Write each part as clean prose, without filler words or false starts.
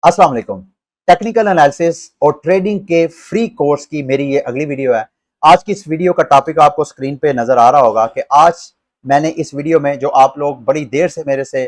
अस्सलाम वालेकुम। Technical analysis और ट्रेडिंग के फ्री कोर्स की मेरी ये अगली वीडियो है। आज की इस वीडियो का टॉपिक आपको स्क्रीन पे नजर आ रहा होगा कि आज मैंने इस वीडियो में जो आप लोग बड़ी देर से मेरे से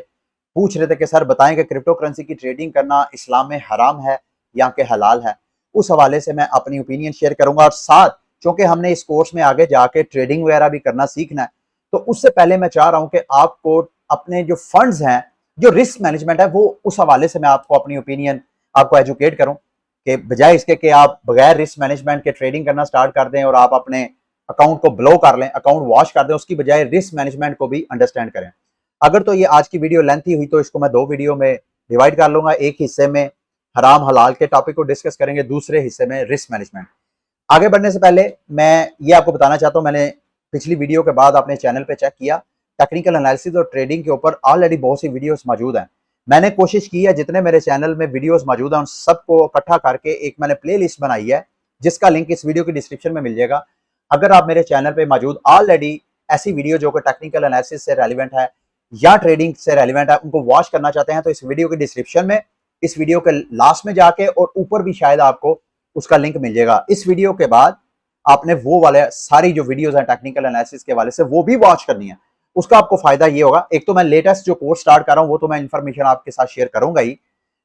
पूछ रहे थे कि सर बताएं कि क्रिप्टो करेंसी की ट्रेडिंग करना इस्लाम में हराम है या कि हलाल है, उस हवाले से मैं अपनी ओपिनियन शेयर करूंगा। और साथ चूंकि हमने इस कोर्स में आगे जाके ट्रेडिंग वगैरह भी करना सीखना है, तो उससे पहले मैं चाह रहा हूं कि आपको अपने जो फंड्स हैं, जो रिस्क मैनेजमेंट है, वो उस हवाले से मैं आपको अपनी ओपिनियन आपको एजुकेट करूं कि बजाय इसके कि आप बगैर रिस्क मैनेजमेंट के ट्रेडिंग करना स्टार्ट कर दें और आप अपने अकाउंट को ब्लो कर लें, अकाउंट वॉश कर दें, उसकी बजाय रिस्क मैनेजमेंट को भी अंडरस्टैंड करें। अगर तो ये आज की वीडियो लेंथी हुई तो इसको मैं दो वीडियो में डिवाइड कर लूंगा। एक हिस्से में हराम हलाल के टॉपिक को डिस्कस करेंगे, दूसरे हिस्से में रिस्क मैनेजमेंट। आगे बढ़ने से पहले मैं ये आपको बताना चाहता हूं, मैंने पिछली वीडियो के बाद अपने चैनल पे चेक किया, टेक्निकल एनालिसिस और ट्रेडिंग के ऊपर ऑलरेडी बहुत सी वीडियोस मौजूद हैं। मैंने कोशिश की है जितने मेरे चैनल में वीडियोस मौजूद हैं उन सबको इकट्ठा करके एक मैंने प्ले लिस्ट बनाई है, जिसका लिंक इस वीडियो की डिस्क्रिप्शन में मिल जाएगा। अगर आप मेरे चैनल पे मौजूद ऑलरेडी ऐसी वीडियो जो कि टेक्निकल एनालिसिस से रेलिवेंट है या ट्रेडिंग से रेलिवेंट है, उनको वॉच करना चाहते हैं, तो इस वीडियो की डिस्क्रिप्शन में, इस वीडियो के लास्ट में जाके और ऊपर भी शायद आपको उसका लिंक मिल जाएगा। इस वीडियो के बाद आपने वो वाले सारी जो वीडियोस हैं टेक्निकल एनालिसिस के वाले से, वो भी वॉच करनी है। उसका आपको फायदा ये होगा, एक तो मैं लेटेस्ट जो कोर्स स्टार्ट कर रहा हूं वो तो मैं इंफॉर्मेशन आपके साथ शेयर करूंगा ही,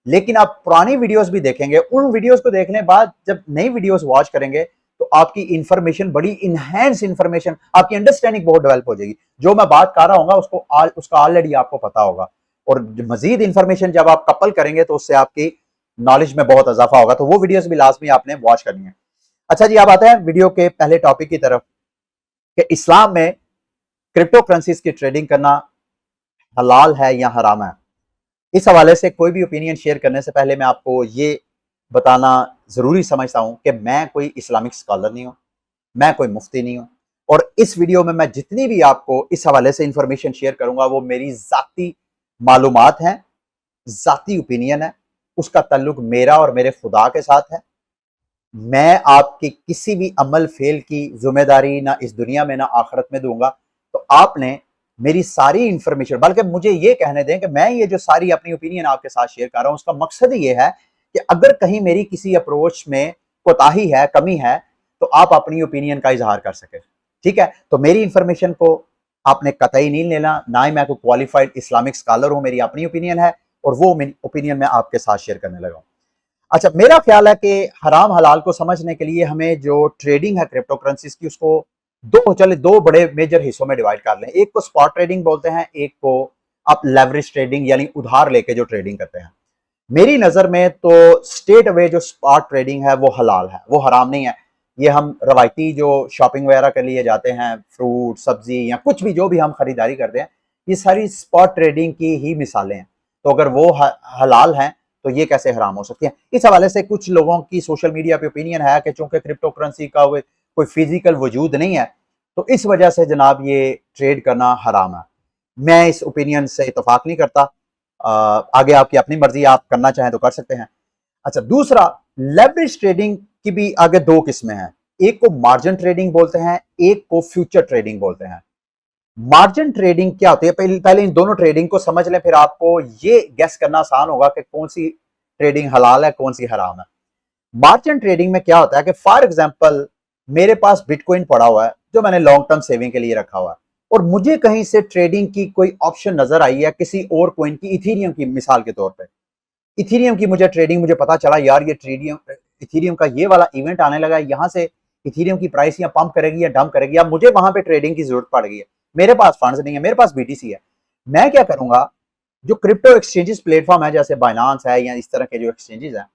लेकिन आप पुरानी वीडियोस भी देखेंगे। उन वीडियोस को देखने बाद जब नई वीडियोस वॉच करेंगे तो आपकी इंफॉर्मेशन बड़ी इनहेंस इंफॉर्मेशन, आपकी अंडरस्टैंडिंग बहुत डेवलप हो जाएगी। जो मैं बात कर रहा हूँ उसका ऑलरेडी आपको पता होगा, और मजीद इंफॉर्मेशन जब आप कपल करेंगे तो उससे आपकी नॉलेज में बहुत इजाफा होगा। तो वो वीडियोस भी लाजमी आपने वॉच करनी है। अच्छा जी, अब आते हैं वीडियो के पहले टॉपिक की तरफ कि इस्लाम में क्रिप्टो करेंसीज की ट्रेडिंग करना हलाल है या हराम है। इस हवाले से कोई भी ओपिनियन शेयर करने से पहले मैं आपको ये बताना जरूरी समझता हूं कि मैं कोई इस्लामिक स्कॉलर नहीं हूं, मैं कोई मुफ्ती नहीं हूं, और इस वीडियो में मैं जितनी भी आपको इस हवाले से इंफॉर्मेशन शेयर करूंगा वो मेरी जाती मालूमात हैं, जाती ओपिनियन है, उसका ताल्लुक मेरा और मेरे खुदा के साथ है। मैं आपके किसी भी अमल फेल की जिम्मेदारी ना इस दुनिया में ना आखिरत में दूंगा। तो आपने मेरी सारी इंफॉर्मेशन, बल्कि मुझे ये कहने दें कि मैं ये जो सारी अपनी ओपिनियन आपके साथ शेयर कर रहा हूं, उसका मकसद ये है कि अगर कहीं मेरी किसी अप्रोच में कोताही है, कमी है, तो आप अपनी ओपिनियन का इजहार कर सके। ठीक है, तो मेरी इंफॉर्मेशन को आपने कतई नहीं लेना, ना ही मैं कोई क्वालिफाइड इस्लामिक स्कॉलर हूं, मेरी अपनी ओपिनियन है और वो मेरी ओपिनियन मैं आपके साथ शेयर करने लगा हूं। अच्छा, मेरा ख्याल है कि हराम हलाल को समझने के लिए हमें जो ट्रेडिंग है क्रिप्टो करेंसीज की, उसको दो बड़े मेजर हिस्सों में डिवाइड कर लें। एक को स्पॉट ट्रेडिंग बोलते हैं, एक को आप लेवरेज ट्रेडिंग यानी उधार लेके जो ट्रेडिंग करते हैं। मेरी नजर में तो स्टेट अवे जो स्पॉट ट्रेडिंग है वो हलाल है, वो हराम नहीं है। ये हम रवायती जो शॉपिंग वगैरह के लिए जाते हैं, फ्रूट सब्जी या कुछ भी जो भी हम खरीदारी करते हैं, ये सारी स्पॉट ट्रेडिंग की ही मिसालें हैं। तो अगर वो हलाल हैं तो ये कैसे हराम हो सकती है। इस हवाले से कुछ लोगों की सोशल मीडिया पे ओपिनियन है कि चूंकि क्रिप्टो करेंसी का कोई फिजिकल वजूद नहीं है तो इस वजह से जनाब ये ट्रेड करना हराम है। मैं इस ओपिनियन से इतफाक नहीं करता। आगे आपकी अपनी मर्जी, आप करना चाहें तो कर सकते हैं। अच्छा, दूसरा, लेवरेज ट्रेडिंग की भी आगे दो किस्में हैं। एक को मार्जिन ट्रेडिंग बोलते हैं, एक को फ्यूचर ट्रेडिंग बोलते हैं। मार्जिन ट्रेडिंग क्या होती है, पहले इन दोनों ट्रेडिंग को समझ लें, फिर आपको ये गेस करना आसान होगा कि कौन सी ट्रेडिंग हलाल है, कौन सी हराम है। मार्जिन ट्रेडिंग में क्या होता है कि फॉर एग्जांपल मेरे पास बिटकॉइन पड़ा हुआ है जो मैंने लॉन्ग टर्म सेविंग के लिए रखा हुआ है, और मुझे कहीं से ट्रेडिंग की कोई ऑप्शन नजर आई है किसी और कॉइन की, इथीरियम की मिसाल के तौर पर। इथीरियम की मुझे ट्रेडिंग, मुझे पता चला यार ये ट्रेडियम इथीरियम का ये वाला इवेंट आने लगा है, यहां से इथीरियम की प्राइस या पंप करेगी या डंप करेगी, अब मुझे वहां पे ट्रेडिंग की जरूरत पड़ गई है, मेरे पास फंड्स नहीं है, मेरे पास बीटीसी है। मैं क्या करूंगा, जो क्रिप्टो एक्सचेंजेस प्लेटफॉर्म है जैसे बाइनांस है या इस तरह के जो एक्सचेंजेस है,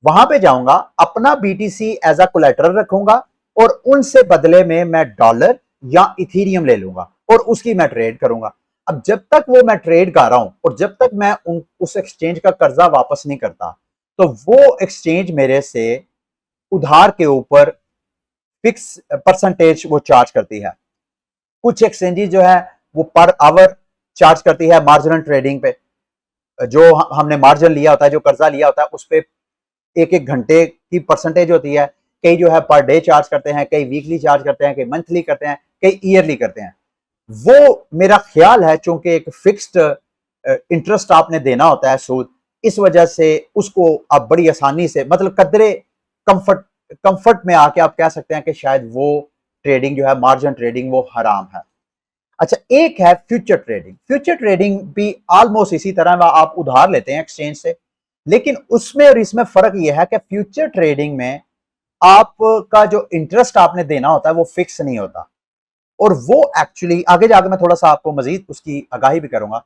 वहां पे जाऊंगा, अपना बीटीसी एज अ कोलेटरल रखूंगा और उनसे बदले में मैं डॉलर या इथीरियम ले लूंगा और उसकी मैं ट्रेड करूंगा। अब जब तक वो मैं ट्रेड कर रहा हूं और जब तक मैं उस एक्सचेंज का कर्जा वापस नहीं करता, तो वो एक्सचेंज मेरे से उधार के ऊपर फिक्स परसेंटेज वो चार्ज करती है। कुछ एक्सचेंजेस जो है वो पर आवर चार्ज करती है मार्जिनल ट्रेडिंग पे। जो हमने मार्जिन लिया होता है, जो कर्जा लिया होता है, उस पे एक एक घंटे की परसेंटेज होती है। कई जो है पर डे चार्ज करते हैं, कई वीकली चार्ज करते हैं, कई मंथली करते हैं, कई ईयरली करते हैं। वो मेरा ख्याल है चूंकि एक फिक्स्ड इंटरेस्ट आपने देना होता है, सूद, इस वजह से उसको आप बड़ी आसानी से मतलब कदरे कंफर्ट में आके आप कह सकते हैं कि शायद वो ट्रेडिंग जो है मार्जिन ट्रेडिंग वो हराम है। अच्छा, एक है फ्यूचर ट्रेडिंग। फ्यूचर ट्रेडिंग भी ऑलमोस्ट इसी तरह आप उधार लेते हैं एक्सचेंज से, लेकिन उसमें और इसमें फर्क यह है कि फ्यूचर ट्रेडिंग में आपका जो इंटरेस्ट आपने देना होता है वो फिक्स नहीं होता, और वो एक्चुअली आगे जाकर मैं थोड़ा सा आपको मजीद उसकी आगाही भी करूंगा।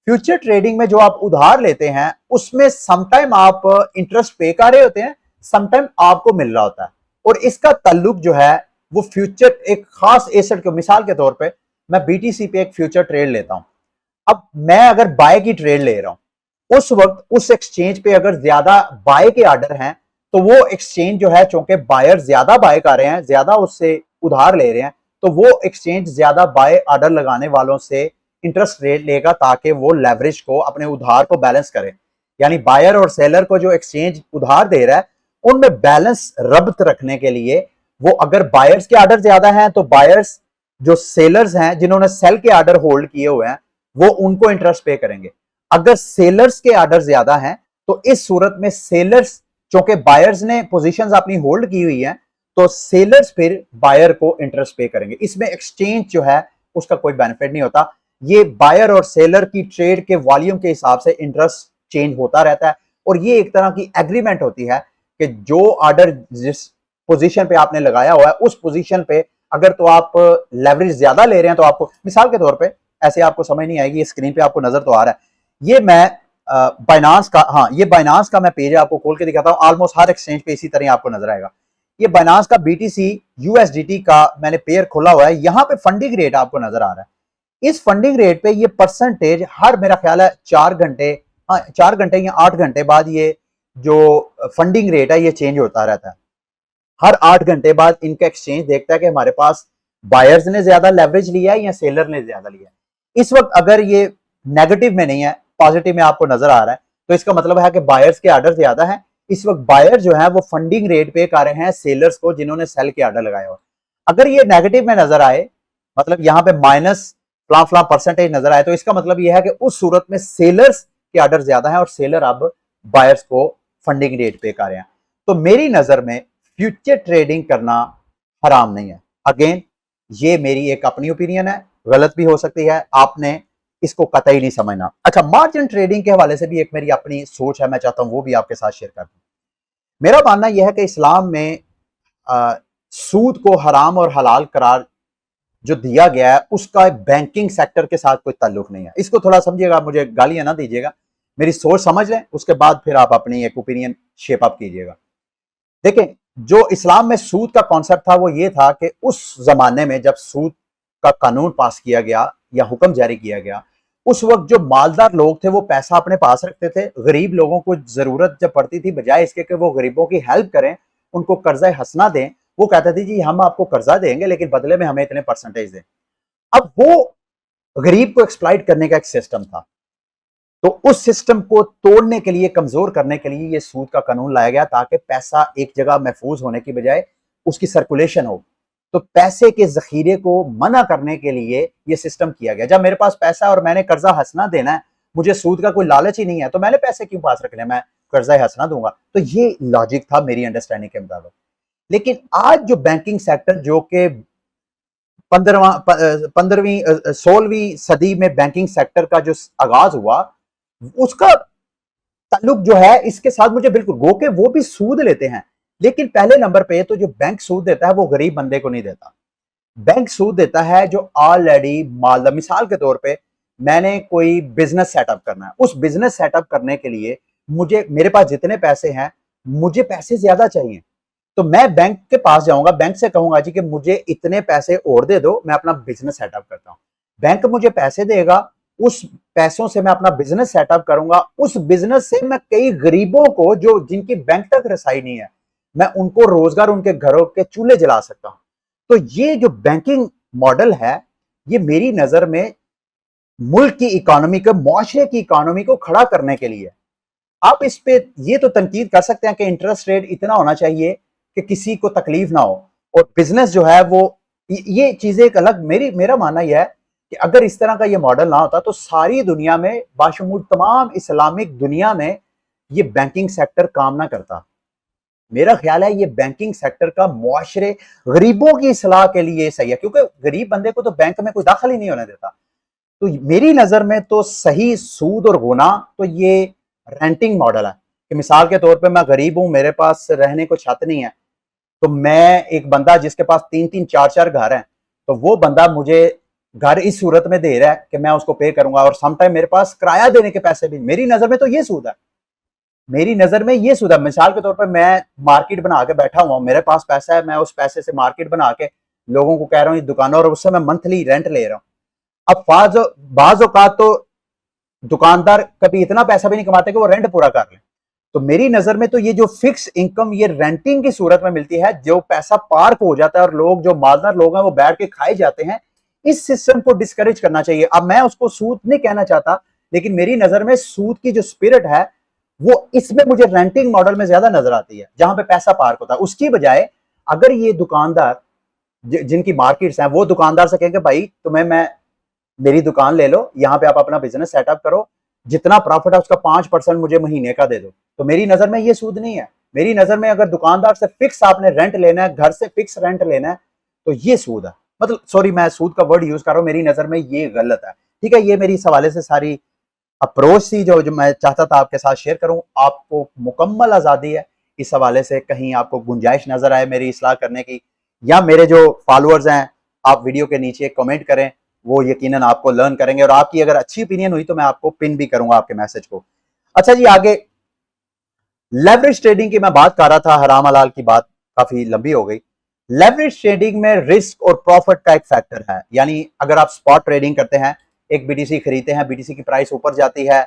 फ्यूचर ट्रेडिंग में जो आप उधार लेते हैं उसमें समटाइम आप इंटरेस्ट पे कर रहे होते हैं, समटाइम आपको मिल रहा होता है, और इसका ताल्लुक जो है वो फ्यूचर एक खास एसेट के, मिसाल के तौर पे मैं बीटीसी पे एक फ्यूचर ट्रेड लेता हूं। अब मैं अगर बाय की ट्रेड ले रहा हूं, उस वक्त उस एक्सचेंज पे अगर ज्यादा बाय के ऑर्डर हैं तो वो एक्सचेंज जो है, चूंकि बायर ज्यादा बाय कर रहे हैं, ज्यादा उससे उधार ले रहे हैं, तो वो एक्सचेंज ज्यादा बाय ऑर्डर लगाने वालों से इंटरेस्ट रेट लेगा ताकि वो लेवरेज को, अपने उधार को बैलेंस करे। यानी बायर और सेलर को जो एक्सचेंज उधार दे रहा है उनमें बैलेंस रब्त रखने के लिए वो, अगर बायर्स के ऑर्डर ज्यादा हैं तो बायर्स जो सेलर्स हैं जिन्होंने सेल के ऑर्डर होल्ड किए हुए हैं वो उनको इंटरेस्ट पे करेंगे। अगर सेलर्स के ऑर्डर ज्यादा हैं तो इस सूरत में सेलर्स, चूंकि बायर्स ने पोजीशंस अपनी होल्ड की हुई हैं, तो सेलर्स फिर बायर को इंटरेस्ट पे करेंगे। इसमें एक्सचेंज जो है उसका कोई बेनिफिट नहीं होता। ये बायर और सेलर की ट्रेड के वॉल्यूम के हिसाब से इंटरेस्ट चेंज होता रहता है, और ये एक तरह की एग्रीमेंट होती है कि जो ऑर्डर जिस पोजीशन पे आपने लगाया हुआ है उस पोजीशन पे अगर तो आप लेवरेज ज्यादा ले रहे हैं तो आपको, मिसाल के तौर पे ऐसे आपको समझ नहीं आएगी, स्क्रीन पे आपको नजर तो आ रहा है, ये मैं बाइनांस का, हाँ ये बाइनांस का मैं पेज आपको खोल के दिखाता हूं। ऑलमोस्ट हर एक्सचेंज पे इसी तरह आपको नजर आएगा। ये बाइनांस का बीटीसी यूएसडीटी का मैंने पेयर खोला हुआ है, यहां पे फंडिंग रेट आपको नजर आ रहा है। इस फंडिंग रेट पे ये परसेंटेज हर, मेरा ख्याल है 4 घंटे, हाँ 4 घंटे या 8 घंटे बाद ये जो फंडिंग रेट है ये चेंज होता रहता है। हर 8 घंटे बाद इनका एक्सचेंज देखता है कि हमारे पास बायर्स ने ज्यादा लेवरेज लिया है या सेलर ने ज्यादा लिया है। इस वक्त अगर ये नेगेटिव में नहीं है, पॉजिटिव में आपको नजर आ रहा है, तो इसका मतलब है कि बायर्स के ऑर्डर ज्यादा है। इस वक्त बायर जो है वो फंडिंग रेट पे कर रहे हैं सेलर्स को जिन्होंने सेल के ऑर्डर लगाए हुए। अगर ये नेगेटिव में नजर आए, मतलब यहाँ पे माइनस फ्ला फ्ला परसेंटेज नजर आए, तो इसका मतलब यह है कि उस सूरत में सेलर्स के ऑर्डर ज्यादा है और सेलर अब बायर्स को फंडिंग रेट पे कर रहे हैं। तो मेरी नजर में फ्यूचर ट्रेडिंग करना हराम नहीं है। अगेन ये मेरी एक अपनी ओपिनियन है, गलत भी हो सकती है, आपने इसको कतई नहीं समझना। अच्छा, मार्जिन ट्रेडिंग के हवाले से भी एक मेरी अपनी सोच है, मैं चाहता हूं वो भी आपके साथ शेयर कर दूं। मेरा मानना यह है कि इस्लाम में सूद को हराम और हलाल करार जो दिया गया है उसका बैंकिंग सेक्टर के साथ कोई ताल्लुक नहीं है। इसको थोड़ा समझिएगा, मुझे गालियां ना दीजिएगा, मेरी सोच समझ लें, उसके बाद फिर आप अपनी एक ओपिनियन शेप अप कीजिएगा। देखें, जो इस्लाम में सूद का कॉन्सेप्ट था वो ये था कि उस जमाने में जब सूद का कानून पास किया गया या हुक्म जारी किया गया, उस वक्त जो मालदार लोग थे वो पैसा अपने पास रखते थे। गरीब लोगों को जरूरत जब पड़ती थी, बजाय इसके कि वो गरीबों की हेल्प करें, उनको कर्जा हंसना दें, वो कहते थे जी हम आपको कर्जा देंगे लेकिन बदले में हमें इतने परसेंटेज दें। अब वो गरीब को एक्सप्लॉइट करने का एक सिस्टम था, तो उस सिस्टम को तोड़ने के लिए, कमजोर करने के लिए ये सूद का कानून लाया गया ताकि पैसा एक जगह महफूज होने की बजाय उसकी सर्कुलेशन हो। तो पैसे के जखीरे को मना करने के लिए ये सिस्टम किया गया। जब मेरे पास पैसा और मैंने कर्जा हंसना देना है, मुझे सूद का कोई लालच ही नहीं है, तो मैंने पैसे क्यों पास रखने, मैं कर्जा हंसना दूंगा। तो ये लॉजिक था मेरी अंडरस्टैंडिंग के मुताबिक। लेकिन आज जो बैंकिंग सेक्टर, जो कि 15वीं 16वीं सदी में बैंकिंग सेक्टर का जो आगाज हुआ, उसका ताल्लुक जो है इसके साथ मुझे बिल्कुल, गो के वो भी सूद लेते हैं, लेकिन पहले नंबर पे तो जो बैंक सूद देता है वो गरीब बंदे को नहीं देता। बैंक सूद देता है जो ऑलरेडी मालदार, मिसाल के तौर पे मैंने कोई बिजनेस सेटअप करना है, उस बिजनेस सेटअप करने के लिए मुझे, मेरे पास जितने पैसे हैं, मुझे पैसे ज्यादा चाहिए, तो मैं बैंक के पास जाऊंगा, बैंक से कहूंगा जी कि मुझे इतने पैसे और दे दो, मैं अपना बिजनेस सेटअप करता हूं। बैंक मुझे पैसे देगा, उस पैसों से मैं अपना बिजनेस सेटअप करूंगा, उस बिजनेस से मैं कई गरीबों को, जो जिनकी बैंक तक रसाई नहीं है, मैं उनको रोजगार, उनके घरों के चूल्हे जला सकता हूं। तो ये जो बैंकिंग मॉडल है, ये मेरी नजर में मुल्क की इकोनॉमी को, मुआशरे की इकोनॉमी को खड़ा करने के लिए। आप इस पे ये तो तनकीद कर सकते हैं कि इंटरेस्ट रेट इतना होना चाहिए कि किसी को तकलीफ ना हो, और बिजनेस जो है वो, ये चीजें एक अलग, मेरा मानना यह है कि अगर इस तरह का ये मॉडल ना होता तो सारी दुनिया में, बाशमूल तमाम इस्लामिक दुनिया में ये बैंकिंग सेक्टर काम ना करता। मेरा ख्याल है ये बैंकिंग सेक्टर का मुआशरे गरीबों की सलाह के लिए सही है, क्योंकि गरीब बंदे को तो बैंक में कोई दाखिल ही नहीं होने देता। तो मेरी नजर में तो सही सूद और गुना तो ये रेंटिंग मॉडल है कि मिसाल के तौर पे मैं गरीब हूं, मेरे पास रहने को छत नहीं है, तो मैं एक बंदा जिसके पास 3-3 4-4 घर हैं, तो वो बंदा मुझे घर इस सूरत में दे रहा है कि मैं उसको पे करूंगा, और समटाइम मेरे पास किराया देने के पैसे भी। मेरी नजर में तो ये सूद है, मेरी नजर में ये सूद है। मिसाल के तौर पर मैं मार्केट बना के बैठा हुआ हूं, मेरे पास पैसा है, मैं उस पैसे से मार्केट बना के लोगों को कह रहा हूँ दुकानों, और उससे मैं मंथली रेंट ले रहा हूँ। अब बाज औकात तो दुकानदार कभी इतना पैसा भी नहीं कमाते कि वो रेंट पूरा कर ले। तो मेरी नजर में तो ये जो फिक्स इनकम ये रेंटिंग की सूरत में मिलती है, जो पैसा पार्क हो जाता है और लोग जो मालदार लोग हैं वो बैठ के खाए जाते हैं, इस सिस्टम को डिस्करेज करना चाहिए। अब मैं उसको सूद नहीं कहना चाहता, लेकिन मेरी नजर में सूद की जो स्पिरिट है वो इसमें मुझे रेंटिंग मॉडल में ज्यादा नजर आती है, जहां पे पैसा पार्क होता है। उसकी बजाय अगर ये दुकानदार जिनकी मार्केट्स हैं वो दुकानदार से कहेंगे भाई तुम्हें मैं मेरी दुकान ले लो, यहाँ पे आप अपना बिजनेस सेटअप करो, जितना प्रॉफिट है उसका 5% मुझे महीने का दे दो, तो मेरी नजर में ये सूद नहीं है। मेरी नजर में अगर दुकानदार से फिक्स आपने रेंट लेना है, घर से फिक्स रेंट लेना है, तो ये सूद है। मतलब सॉरी, मैं सूद का वर्ड यूज कर रहा हूं, मेरी नजर में ये गलत है। ठीक है, ये मेरी इस हवाले से सारी अप्रोच थी जो मैं चाहता था आपके साथ शेयर करूं। आपको मुकम्मल आजादी है इस हवाले से, कहीं आपको गुंजाइश नजर आए मेरी इस्लाह करने की, या मेरे जो फॉलोअर्स हैं आप वीडियो के नीचे कमेंट करें, वो यकीनन आपको लर्न करेंगे, और आपकी अगर अच्छी ओपिनियन हुई तो मैं आपको पिन भी करूंगा आपके मैसेज को। अच्छा जी, आगे लेवरेज ट्रेडिंग की मैं बात कर रहा था, हराम हलाल की बात काफी लंबी हो गई। लेवरेज ट्रेडिंग में रिस्क और प्रॉफिट का एक फैक्टर है, यानी अगर आप स्पॉट ट्रेडिंग करते हैं, एक बीटीसी खरीदते हैं, बीटीसी की प्राइस ऊपर जाती है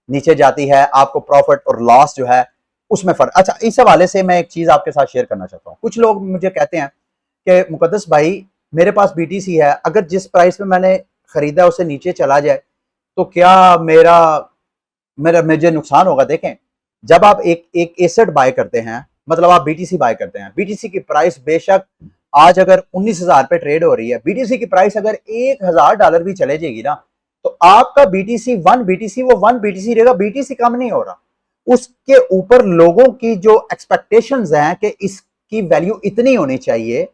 नीचे जाती है, आपको प्रॉफिट और लॉस जो है उसमें फर्क। अच्छा, इस हवाले से मैं एक चीज आपके साथ शेयर करना चाहता हूँ। कुछ लोग मुझे कहते हैं कि मुकद्दस भाई मेरे पास बीटीसी है, अगर जिस प्राइस में मैंने खरीदा उससे नीचे चला जाए तो क्या मेरा मेरा मुझे नुकसान होगा? देखें, जब आप एक एसेट बाय करते हैं, मतलब आप बीटीसी बाय करते हैं, बीटीसी की प्राइस बेशक आज अगर 19,000 पे ट्रेड हो रही है, बीटीसी की प्राइस अगर $1,000 भी चले जाएगी ना, तो आपका बीटीसी वन बीटीसी वो वन बीटीसी रहेगा, बीटीसी कम नहीं हो रहा। उसके ऊपर लोगों की जो एक्सपेक्टेशंस हैं कि इसकी वैल्यू इतनी होनी चाहिए,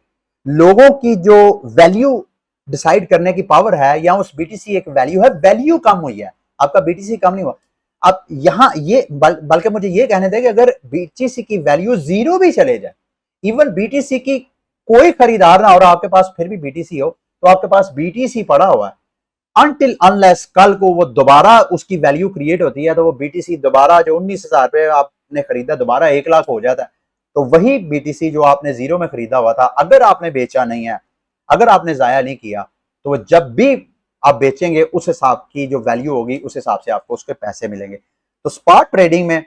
लोगों की जो वैल्यू डिसाइड करने की पावर है, या उस बीटीसी एक वैल्यू है, वैल्यू कम हुई है, आपका बीटीसी कम नहीं हुआ। अब यहां ये बल्कि मुझे ये कहने दें कि अगर बीटीसी की वैल्यू 0 भी चले जाए, इवन बीटीसी की कोई खरीदार ना हो रहा आपके पास फिर भी बीटीसी हो, तो आपके पास बीटीसी पड़ा हुआ है, अनटिल अनलेस कल को वो दोबारा उसकी वैल्यू क्रिएट होती है, तो वो बीटीसी दोबारा जो 19,000 पे आपने खरीदा दोबारा 1 लाख हो जाता है। तो वही बीटीसी जो आपने 0 में खरीदा हुआ था, अगर आपने बेचा नहीं है, अगर आपने जाया नहीं किया, तो वो जब भी आप बेचेंगे उस हिसाब की जो वैल्यू होगी उस हिसाब से आपको उसके पैसे मिलेंगे। तो स्पॉट ट्रेडिंग में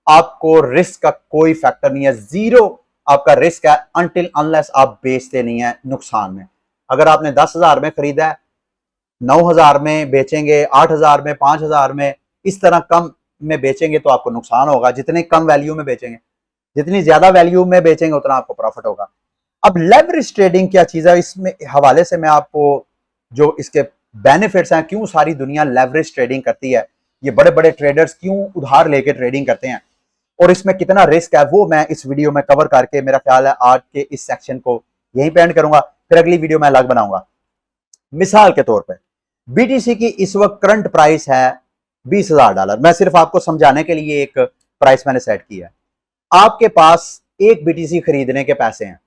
आपको रिस्क का कोई फैक्टर नहीं है, 0 आपका रिस्क है अनटिल अनलेस आप बेचते नहीं है नुकसान में। अगर आपने 10,000 में खरीदा है, 9,000 में बेचेंगे, 8,000 में, 5,000 में, इस तरह कम में बेचेंगे तो आपको नुकसान होगा। जितने कम वैल्यू में बेचेंगे, जितनी ज्यादा वैल्यू में बेचेंगे उतना आपको प्रॉफिट होगा। अब लेवरेज ट्रेडिंग क्या चीज है, इसमें हवाले से मैं आपको जो इसके बेनिफिट्स हैं, क्यों सारी दुनिया लेवरेज ट्रेडिंग करती है, ये बड़े बड़े ट्रेडर्स क्यों उधार लेके ट्रेडिंग करते हैं, और इसमें कितना रिस्क है, वो मैं इस वीडियो में कवर करके मेरा ख्याल है आज के इस सेक्शन को यहीं पे एंड करूंगा। फिर अगली वीडियो में अलग बनाऊंगा। मिसाल के तौर पर बीटीसी की इस वक्त करंट प्राइस है $20,000। मैं सिर्फ आपको समझाने के लिए एक प्राइस मैंने सेट किया है। आपके पास एक बीटीसी खरीदने के पैसे हैं,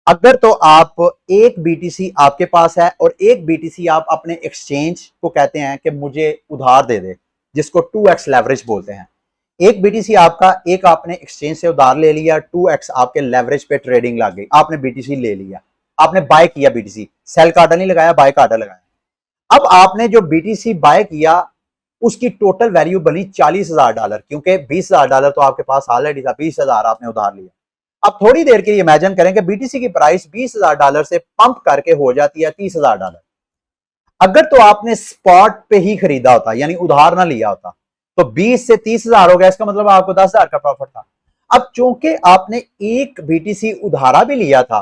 अगर तो आप एक बीटीसी आपके पास है और एक बीटीसी आप अपने एक्सचेंज को कहते हैं कि मुझे उधार दे दे, जिसको 2x लेवरेज बोलते हैं। एक बीटीसी आपका, एक आपने एक्सचेंज से उधार ले लिया, 2x आपके लेवरेज पे ट्रेडिंग लग गई, आपने बीटीसी ले लिया, आपने बाय किया बीटीसी, सेल का ऑर्डर नहीं लगाया, बाय का ऑर्डर लगाया। अब आपने जो बीटीसी बाय किया उसकी टोटल वैल्यू बनी $40,000, क्योंकि $20,000 तो आपके पास ऑलरेडी था, 20,000 आपने उधार लिया। अब थोड़ी देर के लिए इमेजिन करें कि बीटीसी की प्राइस $20,000 से पंप करके हो जाती है $30,000। अगर तो आपने स्पॉट पे ही खरीदा होता, यानी उधार ना लिया होता, तो 20 से 30,000 हो गया, इसका मतलब आपको 10,000 का प्रॉफिट था। अब चूंकि आपने एक बीटीसी उधारा भी लिया था,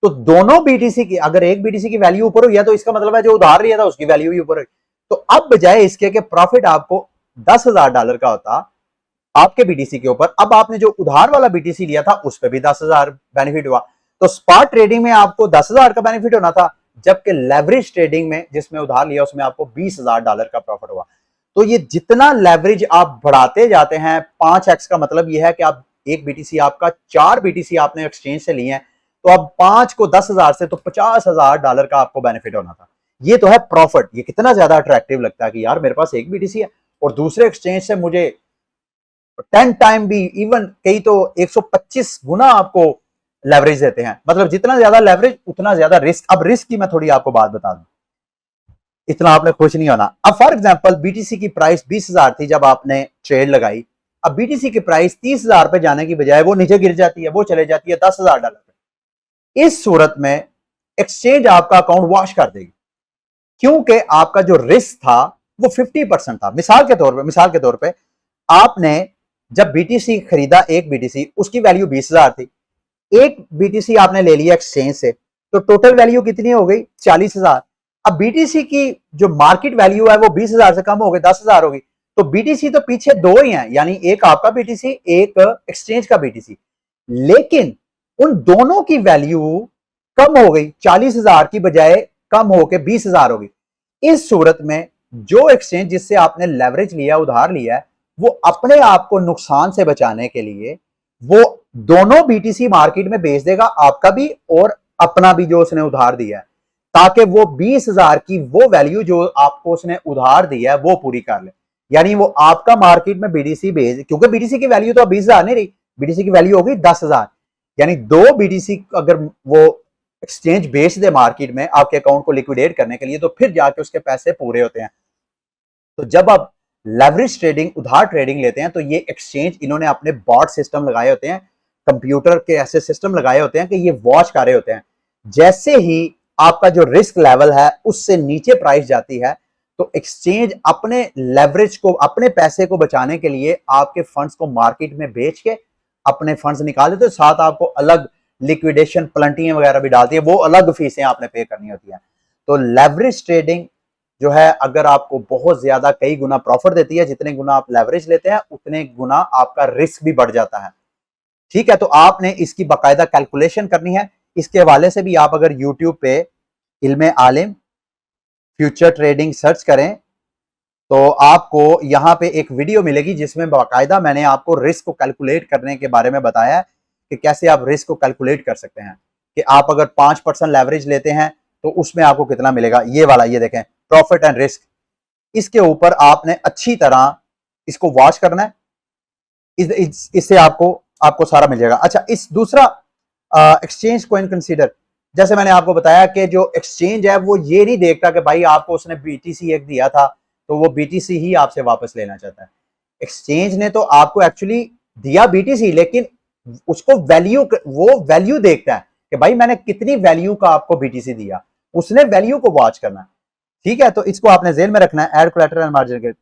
तो दोनों बीटीसी की, अगर एक बीटीसी की वैल्यू ऊपर हुई है तो इसका मतलब है जो उधार लिया था उसकी वैल्यू भी ऊपर हुई। तो अब बजाय इसके कि प्रॉफिट आपको $10,000 का होता, आपके बीटीसी के ऊपर। अब आपने जो उधार वाला बीटीसी लिया था उस पर भी 10,000 बेनिफिट हुआ। तो स्पॉट ट्रेडिंग में आपको 10,000 का बेनिफिट होना था, जबकि लेवरेज ट्रेडिंग में जिसमें उधार लिया उसमें आपको $20,000 का प्रॉफिट हुआ। तो ये जितना लेवरेज आप बढ़ाते जाते हैं, 5x का मतलब ये है कि आप एक बीटीसी आपका 4 बीटीसी आपने एक्सचेंज से लिए हैं, तो अब 5 को 10,000 से तो $50,000 का आपको बेनिफिट होना था। ये तो है प्रॉफिट। ये कितना ज्यादा अट्रैक्टिव लगता है कि यार मेरे पास एक बीटीसी है और दूसरे एक्सचेंज से मुझे 10 टाइम भी, इवन कई तो 125 गुना आपको लेवरेज देते हैं। मतलब जितना ज्यादा लेवरेज उतना ज्यादा रिस्क। अब रिस्क की मैं थोड़ी आपको बात बता दूं, इतना आपने खुश नहीं होना। अब फॉर एग्जांपल बीटीसी की प्राइस 20,000 थी जब आपने ट्रेड लगाई। अब बीटीसी की प्राइस 30,000 पे जाने की बजाय वो नीचे गिर जाती है, वो चले जाती है $10,000 पे। इस सूरत में एक्सचेंज आपका अकाउंट वॉश कर देगी, क्योंकि आपका जो रिस्क था वो 50% था। मिसाल के तौर पे आपने जब बीटीसी खरीदा, एक बीटीसी उसकी वैल्यू 20,000 थी, एक बीटीसी आपने ले लिया एक्सचेंज से, तो टोटल वैल्यू कितनी हो गई? 40,000। अब बीटीसी की जो मार्केट वैल्यू है वो 20,000 से कम हो गई, 10,000 होगी। तो बीटीसी तो पीछे दो ही हैं, यानी एक आपका बीटीसी, एक एक्सचेंज का बीटीसी, लेकिन उन दोनों की वैल्यू कम हो गई, 40,000 की बजाय कम होकर 20,000 हो गई। इस सूरत में जो एक्सचेंज जिससे आपने लेवरेज लिया, उधार लिया है, वो अपने आप को नुकसान से बचाने के लिए वो दोनों बीटीसी मार्केट में बेच देगा, आपका भी और अपना भी जो उसने उधार दिया है, ताकि वो 20,000 की वो वैल्यू जो आपको उसने उधार दिया है वो पूरी कर ले। यानी वो आपका मार्केट में बीटीसी बेच, क्योंकि बीटीसी की वैल्यू तो 20,000 नहीं रही, बीटीसी की वैल्यू होगी 10,000। यानी दो बीटीसी अगर वो एक्सचेंज बेच दे मार्केट में आपके अकाउंट को लिक्विडेट करने के लिए, तो फिर जाके उसके पैसे पूरे होते हैं। तो जब आप लेवरेज ट्रेडिंग, उधार ट्रेडिंग लेते हैं, तो ये एक्सचेंज इन्होंने अपने बॉट सिस्टम लगाए होते हैं, कंप्यूटर के ऐसे सिस्टम लगाए होते हैं कि ये वॉच कर रहे होते हैं। जैसे ही आपका जो रिस्क लेवल है उससे नीचे प्राइस जाती है, तो एक्सचेंज अपने लेवरेज को, अपने पैसे को बचाने के लिए आपके फंड्स को मार्केट में बेच के अपने फंड्स निकाल देते हैं। साथ आपको अलग लिक्विडेशन प्लंटियां वगैरह भी डालती है, वो अलग फीसें आपने पे करनी होती है। तो लेवरेज ट्रेडिंग जो है, अगर आपको बहुत ज्यादा कई गुना प्रॉफिट देती है, जितने गुना आप लेवरेज लेते हैं उतने गुना आपका रिस्क भी बढ़ जाता है। ठीक है, तो आपने इसकी बाकायदा कैलकुलेशन करनी है। इसके हवाले से भी आप अगर यूट्यूब पे इल्मे आलिम फ्यूचर ट्रेडिंग सर्च करें तो आपको यहां पे एक वीडियो मिलेगी जिसमें बाकायदा मैंने आपको रिस्क को कैलकुलेट करने के बारे में बताया है कि कैसे आप रिस्क को कैलकुलेट कर सकते हैं, कि आप अगर 5% लेवरेज लेते हैं तो उसमें आपको कितना मिलेगा। ये वाला, ये देखें, प्रॉफिट एंड रिस्क, इसके ऊपर आपने अच्छी तरह इसको वॉच करना है। इससे आपको सारा मिल जाएगा। अच्छा, इस दूसरा एक्सचेंज को इन कंसीडर, जैसे मैंने आपको बताया कि जो एक्सचेंज है वो ये नहीं देखता कि भाई आपको उसने बीटीसी एक दिया था तो वो बीटीसी ही आपसे वापस लेना चाहता है। एक्सचेंज ने तो आपको एक्चुअली दिया बीटीसी, लेकिन उसको वो वैल्यू देखता है कि भाई मैंने कितनी वैल्यू का आपको बीटीसी दिया, उसने वैल्यू को वॉच करना है। ठीक है, तो इसको आपने जेल में रखना है, add collateral and margin get.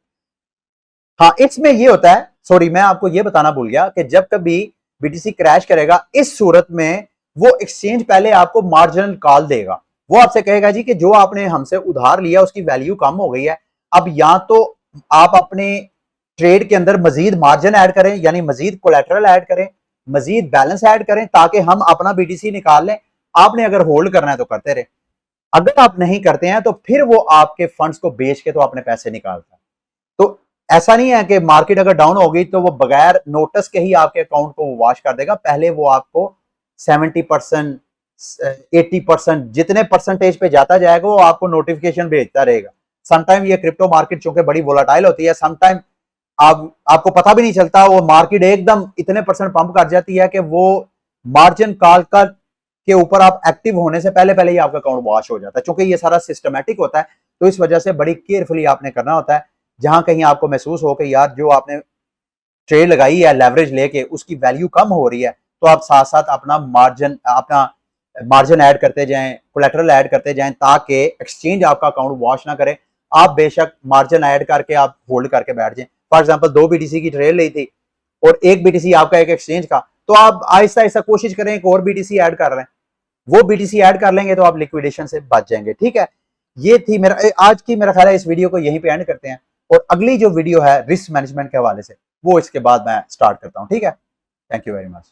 हाँ, इसमें ये होता है, सॉरी मैं आपको ये बताना भूल गया कि जब कभी बीटीसी क्रैश करेगा, इस सूरत में वो एक्सचेंज पहले आपको मार्जिनल कॉल देगा। वो आपसे कहेगा जी कि जो आपने हमसे उधार लिया उसकी वैल्यू कम हो गई है, अब या तो आप अपने ट्रेड के अंदर मजीद मार्जिन ऐड करें, यानी मजीद कोलैटरल ऐड करें, मजीद बैलेंस ऐड करें, ताकि हम अपना बीटीसी निकाल लें। आपने अगर होल्ड करना है तो करते रहे, अगर आप नहीं करते हैं तो फिर वो आपके फंड्स को बेच के तो अपने पैसे निकालता है। तो ऐसा नहीं है कि मार्केट अगर डाउन हो गई तो वो बगैर नोटिस के ही आपके अकाउंट को वॉश कर देगा। पहले वो आपको 70%, 80%, जितने परसेंटेज पे जाता जाएगा वो आपको नोटिफिकेशन भेजता रहेगा। समटाइम ये क्रिप्टो मार्केट चूंकि बड़ी वोलाटाइल होती है, समटाइम आपको पता भी नहीं चलता, वो मार्केट एकदम इतने परसेंट पंप कर जाती है कि वो मार्जिन कॉल का के ऊपर आप एक्टिव होने से पहले पहले ही आपका अकाउंट वॉश हो जाता है। क्योंकि ये सारा सिस्टमैटिक होता है, तो इस वजह से बड़ी केयरफुली आपने करना होता है। जहां कहीं आपको महसूस हो कि यार जो आपने ट्रेड लगाई है लेवरेज लेके उसकी वैल्यू कम हो रही है, तो आप साथ साथ अपना मार्जिन ऐड करते जाएं, कोलैटरल ऐड करते जाएं, ताकि एक्सचेंज आपका अकाउंट वॉश ना करे। आप बेशक मार्जिन ऐड करके आप होल्ड करके बैठ जाएं। फॉर एग्जांपल 2 बीटीसी की ट्रेड ली थी और एक बीटीसी आपका एक एक्सचेंज का, तो आप आहिस्ता आहिस्ता कोशिश करें एक और बीटीसी ऐड कर रहे हैं, वो बीटीसी ऐड कर लेंगे तो आप लिक्विडेशन से बच जाएंगे। ठीक है, ये थी मेरा आज की, मेरा ख्याल है इस वीडियो को यहीं पे एंड करते हैं। और अगली जो वीडियो है रिस्क मैनेजमेंट के हवाले से वो इसके बाद मैं स्टार्ट करता हूँ। ठीक है, थैंक यू वेरी मच।